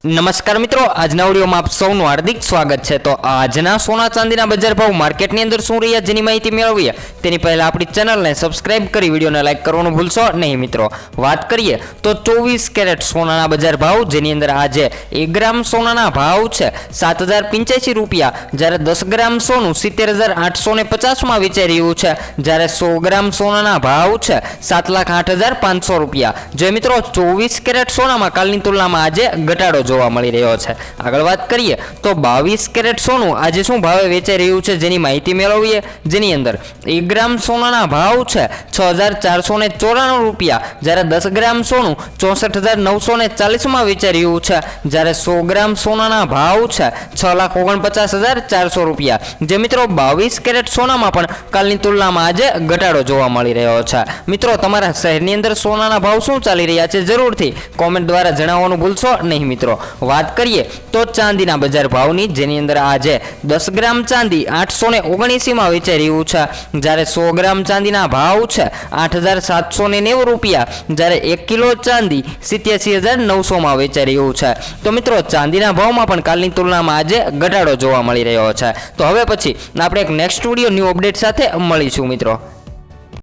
નમસ્કાર મિત્રો, આજના વિડીયોમાં આપ સૌનું હાર્દિક સ્વાગત છે। તો આજના સોના ચાંદીના બજાર ભાવ માર્કેટની અંદર શું રહ્યા જેની માહિતી મેળવીએ તેની પહેલા આપણી ચેનલને સબસ્ક્રાઇબ કરી વિડીયોને લાઇક કરવાનું ભૂલશો નહીં। મિત્રો વાત કરીએ તો 24 કેરેટ સોનાના બજાર ભાવ જેની અંદર આજે 1 ગ્રામ સોનાના ભાવ છે 7085 રૂપિયા, જ્યારે 10 ગ્રામ સોનું 70850માં વેચાઈ રહ્યું છે, જ્યારે 100 ગ્રામ સોનાના ભાવ છે 7,08,500 રૂપિયા। જે મિત્રો 24 કેરેટ સોનામાં કાલની તુલનામાં આજે ઘટાડો જોવા મળી રહ્યો છે। આગળ વાત કરીએ તો 22 કેરેટ સોનું આજે શું ભાવે વેચાઈ રહ્યું છે જેની માહિતી મેળવીએ, જેની અંદર 1 ગ્રામ સોનાના ભાવ છે 6494 રૂપિયા, જ્યારે 10 ગ્રામ સોનું 64940માં વેચાઈ રહ્યું છે, જ્યારે 100 ગ્રામ સોનાના ભાવ છે 6,49,400 રૂપિયા। જે મિત્રો 22 કેરેટ સોનામાં પણ કાલની તુલનામાં આજે ઘટાડો જોવા મળી રહ્યો છે। મિત્રો તમારા શહેરની અંદર સોનાના ભાવ શું ચાલી રહ્યા છે જરૂરથી કોમેન્ટ દ્વારા જણાવવાનું ભૂલશો નહીં। મિત્રો વાત કરીએ તો ચાંદીના બજાર ભાવની, જેની અંદર આજે 10 ગ્રામ ચાંદી 879માં વેચાઈ રહ્યું છે, જ્યારે 100 ગ્રામ ચાંદીના ભાવ છે 8790 રૂપિયા, જ્યારે 1 કિલો ચાંદી 87,900માં વેચાઈ રહ્યું છે। તો મિત્રો ચાંદીના ભાવમાં પણ કાલની તુલનામાં આજે ઘટાડો જોવા મળી રહ્યો છે। તો હવે પછી આપણે એક નેક્સ્ટ વિડીયો ન્યૂ અપડેટ સાથે મળીશું મિત્રો।